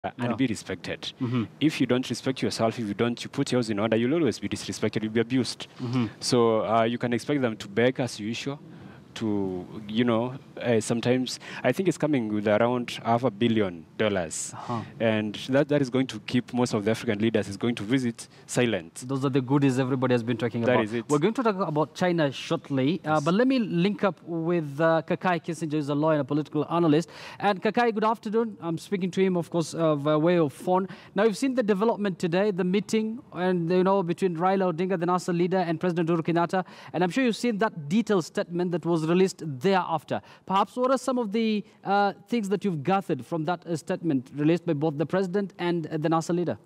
and be respected. If you don't respect yourself, if you put yours in order, you'll always be disrespected, you'll be abused. So you can expect them to beg as usual, to, sometimes I think it's coming with around $500 million. And that is going to keep most of the African leaders is going to visit silent. Those are the goodies everybody has been talking about. That is it. We're going to talk about China shortly, Yes. but let me link up with Kukai Kissinger, who's a lawyer and a political analyst. And Kukai, good afternoon. I'm speaking to him, of course, by way of phone. Now, you've seen the development today, the meeting, and between Raila Odinga, the NASA leader, and President Uhuru Kenyatta. And I'm sure you've seen that detailed statement that was released thereafter. Perhaps what are some of the things that you've gathered from that statement released by both the president and the NASA leader?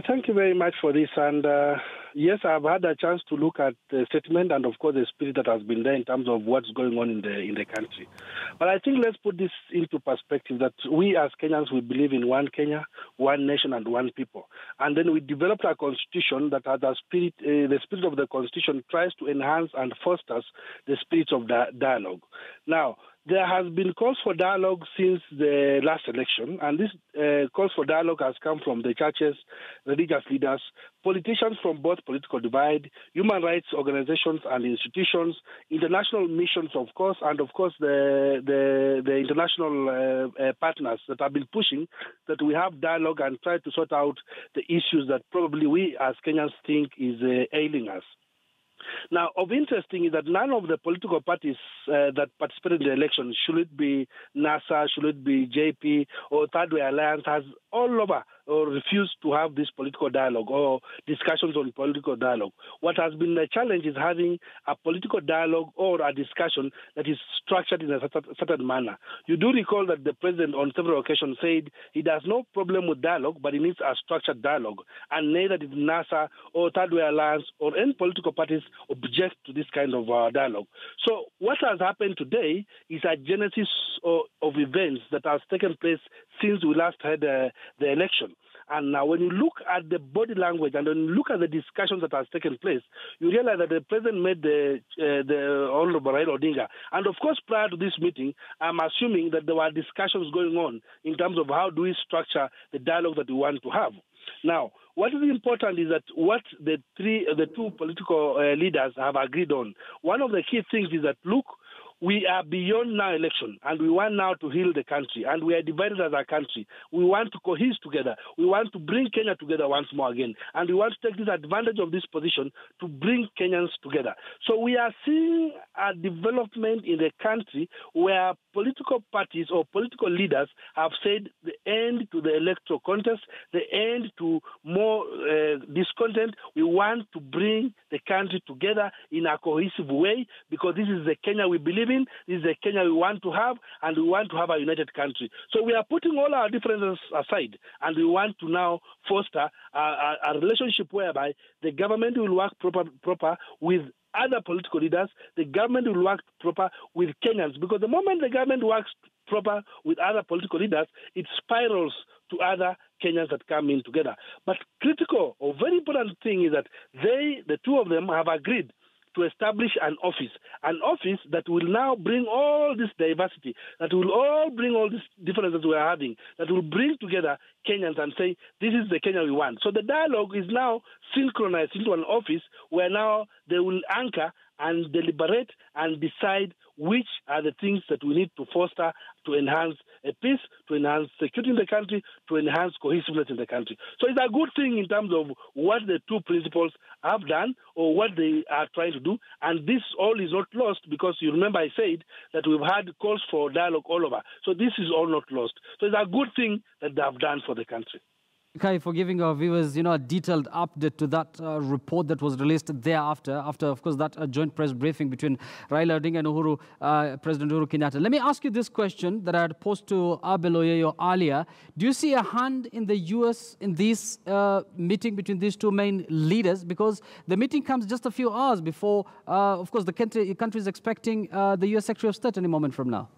Thank you very much for this. And yes, I've had a chance to look at the statement and, of course, the spirit that has been there in terms of what's going on in the country. But I think let's put this into perspective that we as Kenyans, we believe in one Kenya, one nation, and one people. And then we developed a constitution that has the spirit of the constitution tries to enhance and fosters the spirit of dialogue. Now, there has been calls for dialogue since the last election, and this calls for dialogue has come from the churches, religious leaders, politicians from both political divide, human rights organizations and institutions, international missions, of course, and of course the international partners that have been pushing that we have dialogue and try to sort out the issues that probably we as Kenyans think is ailing us. Now, of interesting is that none of the political parties that participated in the election, should it be NASA, should it be JP or Third Way Alliance, has all over or refused to have this political dialogue or discussions on political dialogue. What has been the challenge is having a political dialogue or a discussion that is structured in a certain manner. You do recall that the president on several occasions said he does no problem with dialogue, but he needs a structured dialogue. And neither did NASA or Third Way Alliance or any political parties object to this kind of dialogue. So what has happened today is a genesis of events that has taken place since we last had the election. And now when you look at the body language and when you look at the discussions that has taken place, you realize that the president made the Honorable Raila Odinga. And of course, prior to this meeting, I'm assuming that there were discussions going on in terms of how do we structure the dialogue that we want to have. Now, what is important is that what the two political leaders have agreed on. One of the key things is that, look, we are beyond now election, and we want now to heal the country, and we are divided as a country. We want to cohese together. We want to bring Kenya together once more again, and we want to take this advantage of this position to bring Kenyans together. So we are seeing a development in the country where political parties or political leaders have said the end to the electoral contest, the end to more discontent. We want to bring the country together in a cohesive way because this is the Kenya we believe in, this is the Kenya we want to have, and we want to have a united country. So we are putting all our differences aside, and we want to now foster a relationship whereby the government will work proper with other political leaders, the government will work proper with Kenyans, because the moment the government works proper with other political leaders, it spirals to other Kenyans that come in together. But critical or very important thing is that the two of them have agreed to establish an office that will now bring all this diversity, that will all bring all these differences we are having, that will bring together Kenyans and say, this is the Kenya we want. So the dialogue is now synchronized into an office where now they will anchor and deliberate and decide which are the things that we need to foster to enhance peace, to enhance security in the country, to enhance cohesiveness in the country. So it's a good thing in terms of what the two principals have done or what they are trying to do. And this all is not lost because you remember I said that we've had calls for dialogue all over. So this is all not lost. So it's a good thing that they have done for the country. Kai, for giving our viewers, a detailed update to that report that was released thereafter, after, of course, that joint press briefing between Raila Odinga and President Uhuru Kenyatta. Let me ask you this question that I had posed to Abel Oyeyo earlier. Do you see a hand in the U.S. in this meeting between these two main leaders? Because the meeting comes just a few hours before, of course, the country is expecting the U.S. Secretary of State any moment from now.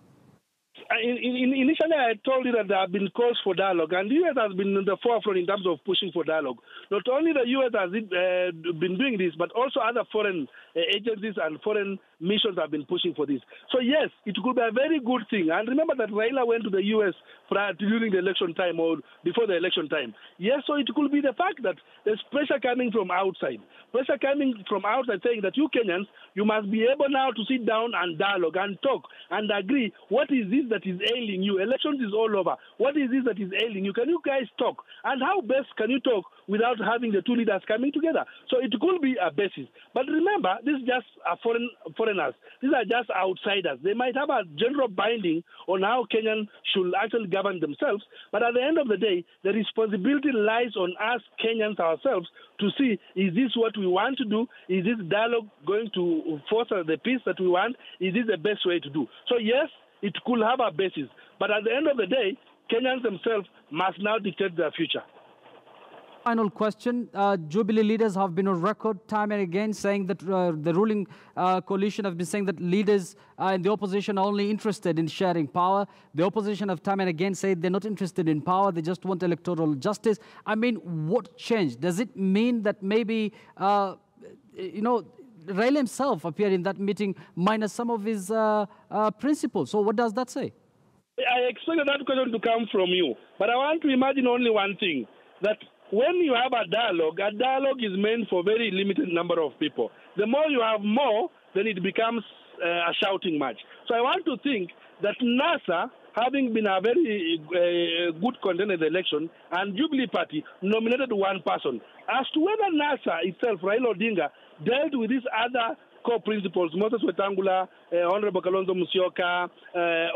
Initially, I told you that there have been calls for dialogue, and the U.S. has been in the forefront in terms of pushing for dialogue. Not only the U.S. has been doing this, but also other foreign agencies and foreign missions have been pushing for this. So yes, it could be a very good thing. And remember that Raila went to the U.S. during the election time or before the election time. Yes, so it could be the fact that there's pressure coming from outside. Pressure coming from outside saying that you Kenyans, you must be able now to sit down and dialogue and talk and agree. What is this that is ailing you? Elections is all over. What is this that is ailing you? Can you guys talk? And how best can you talk without having the two leaders coming together? So it could be a basis. But remember, this is just foreigners. These are just outsiders. They might have a general binding on how Kenyans should actually govern themselves. But at the end of the day, the responsibility lies on us Kenyans ourselves to see, is this what we want to do? Is this dialogue going to foster the peace that we want? Is this the best way to do? So yes, it could have a basis. But at the end of the day, Kenyans themselves must now dictate their future. Final question. Jubilee leaders have been on record time and again saying that the ruling coalition have been saying that leaders in the opposition are only interested in sharing power. The opposition have time and again said they're not interested in power. They just want electoral justice. I mean, what changed? Does it mean that maybe, Raila himself appeared in that meeting minus some of his principles? So what does that say? I expected that question to come from you. But I want to imagine only one thing, that when you have a dialogue is meant for a very limited number of people. The more you have more, then it becomes a shouting match. So I want to think that NASA, having been a very good contender in the election, and Jubilee Party nominated one person. As to whether NASA itself, Raila Odinga, dealt with these other core principles, Moses Wetangula, Honorable Kalonzo Musyoka,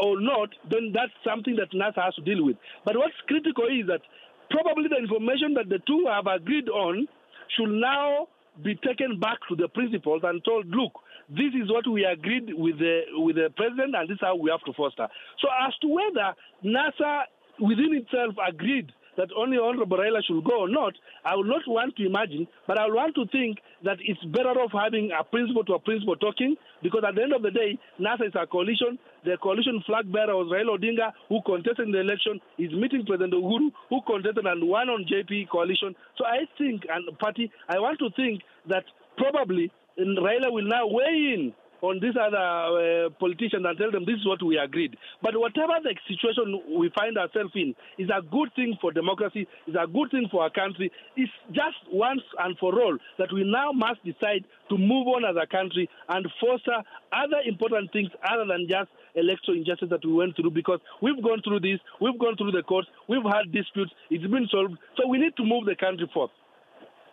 or not, then that's something that NASA has to deal with. But what's critical is that probably the information that the two have agreed on should now be taken back to the principals and told, look, this is what we agreed with the president, and this is how we have to foster. So as to whether NASA within itself agreed that only Honorable Raila should go or not, I would not want to imagine, but I would want to think that it's better off having a principal to a principal talking, because at the end of the day, NASA is a coalition. The coalition flag bearer was Raila Odinga, who contested in the election, is meeting President Uhuru, who contested and won on JP coalition. So I think, and party, I want to think that probably Raila will now weigh in on these other politicians and tell them this is what we agreed. But whatever the situation we find ourselves in is a good thing for democracy, is a good thing for our country. It's just once and for all that we now must decide to move on as a country and foster other important things other than just electoral injustice that we went through, because we've gone through this, we've gone through the courts, we've had disputes, it's been solved, so we need to move the country forward.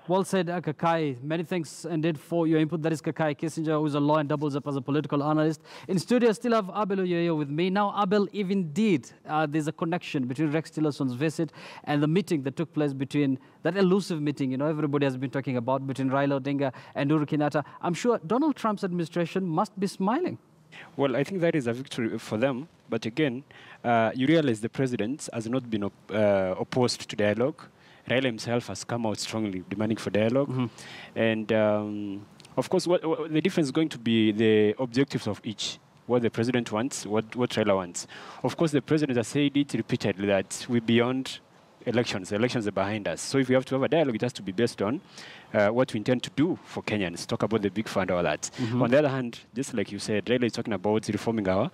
Well said, Kukai. Many thanks indeed for your input. That is Kukai Kissinger, who is a lawyer and doubles up as a political analyst. In studio, I still have Abel Oyoyo with me. Now, Abel, if indeed there's a connection between Rex Tillerson's visit and the meeting that took place between, that elusive meeting, everybody has been talking about, between Raila Odinga and Uhuru Kenyatta, I'm sure Donald Trump's administration must be smiling. Well, I think that is a victory for them. But again, you realize the president has not been opposed to dialogue. Raila himself has come out strongly demanding for dialogue. Mm-hmm. And of course, what the difference is going to be the objectives of each. What the president wants, what Raila wants. Of course, the president has said it repeatedly that we're beyond elections. The elections are behind us. So if we have to have a dialogue, it has to be based on what we intend to do for Kenyans, talk about the big fund, all that. Mm-hmm. On the other hand, just like you said, Raila is talking about reforming our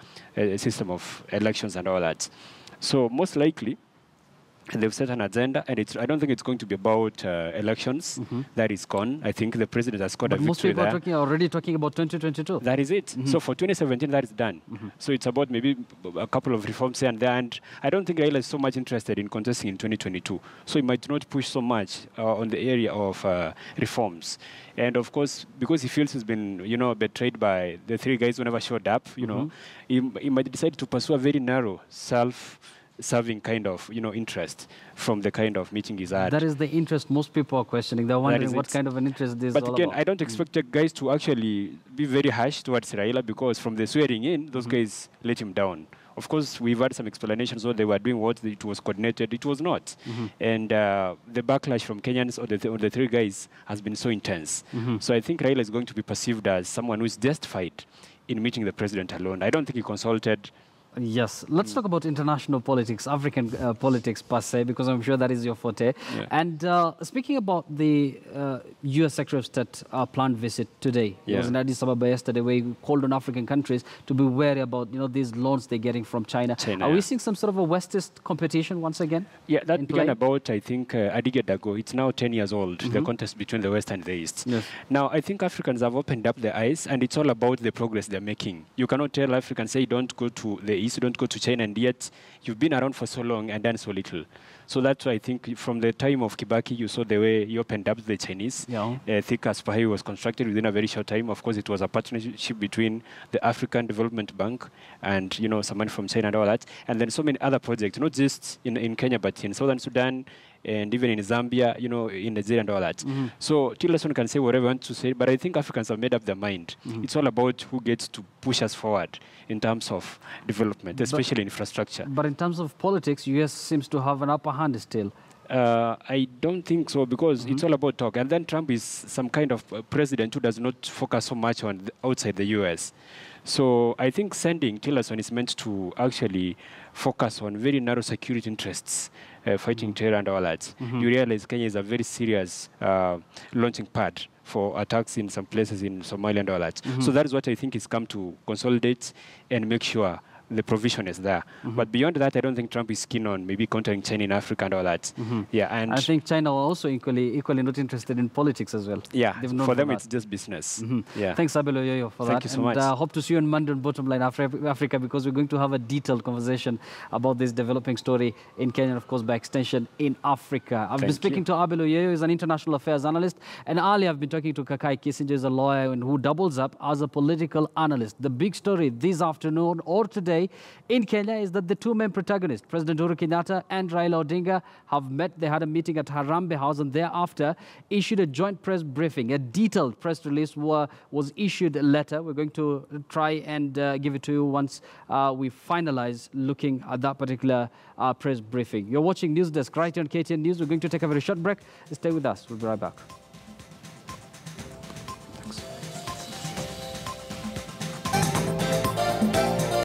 system of elections and all that. So most likely, they've set an agenda, and I don't think it's going to be about elections. Mm-hmm. That is gone. I think the president has scored a victory there. Most people are already talking about 2022. That is it. Mm-hmm. So for 2017, that is done. Mm-hmm. So it's about maybe a couple of reforms here and there. And I don't think Raila is so much interested in contesting in 2022. So he might not push so much on the area of reforms. And of course, because he feels he's been, betrayed by the three guys who never showed up, mm-hmm. He might decide to pursue a very narrow self-serving kind of, interest from the kind of meeting he's had. That is the interest most people are questioning. They're wondering what kind of an interest this is all about. But again, I don't expect the guys to actually be very harsh towards Raila, because from the swearing in, those mm-hmm. guys let him down. Of course, we've had some explanations what they were doing, what it was coordinated. It was not. Mm-hmm. And the backlash from Kenyans on the three guys has been so intense. Mm-hmm. So I think Raila is going to be perceived as someone who is justified in meeting the president alone. I don't think he consulted Yes, let's talk about international politics, African politics per se, because I'm sure that is your forte. Yeah. And speaking about the U.S. Secretary of State planned visit today, it was in Addis Ababa yesterday, where he called on African countries to be wary about these loans they're getting from China. Are we seeing some sort of a Westist competition once again? Yeah, that began about, I think, a decade ago. It's now 10 years old, the contest between the West and the East. Yes. Now, I think Africans have opened up their eyes, and it's all about the progress they're making. You cannot tell Africans, say, don't go to the East, don't go to China, and yet you've been around for so long and done so little. So that's why I think from the time of Kibaki, you saw the way he opened up the Chinese. Thick as Pahe was constructed within a very short time. Of course, it was a partnership between the African Development Bank and, some money from China and all that. And then so many other projects, not just in Kenya, but in Southern Sudan, and even in Zambia, in Nigeria and all that. So Tillerson can say whatever he wants to say, but I think Africans have made up their mind. It's all about who gets to push us forward in terms of development, especially infrastructure. But in terms of politics, US seems to have an upper hand still. I don't think so, because it's all about talk. And then Trump is some kind of president who does not focus so much on outside the US. So I think sending Tillerson is meant to actually focus on very narrow security interests, fighting terror and all that. You realize Kenya is a very serious launching pad for attacks in some places in Somalia and all that. So that is what I think is come to consolidate and make sure the provision is there. But beyond that, I don't think Trump is keen on maybe countering China in Africa and all that. Yeah, and I think China are also equally not interested in politics as well. Yeah, for them it's just business. Yeah. Thanks, Abelo Yoyo, for that. Thank you so much. Hope to see you on Monday on Bottom Line Africa, because we're going to have a detailed conversation about this developing story in Kenya and, of course, by extension, in Africa. I've been speaking to Abelo Yoyo, who's an international affairs analyst, and earlier I've been talking to Kukai Kissinger, who's a lawyer and who doubles up as a political analyst. The big story this afternoon or today in Kenya is that the two main protagonists, President Uhuru Kenyatta and Raila Odinga, have met. They had a meeting at Harambee House and thereafter issued a joint press briefing. A detailed press release was issued later. We're going to try and give it to you once we finalize looking at that particular press briefing. You're watching News Desk right here on KTN News. We're going to take a very short break. Stay with us. We'll be right back.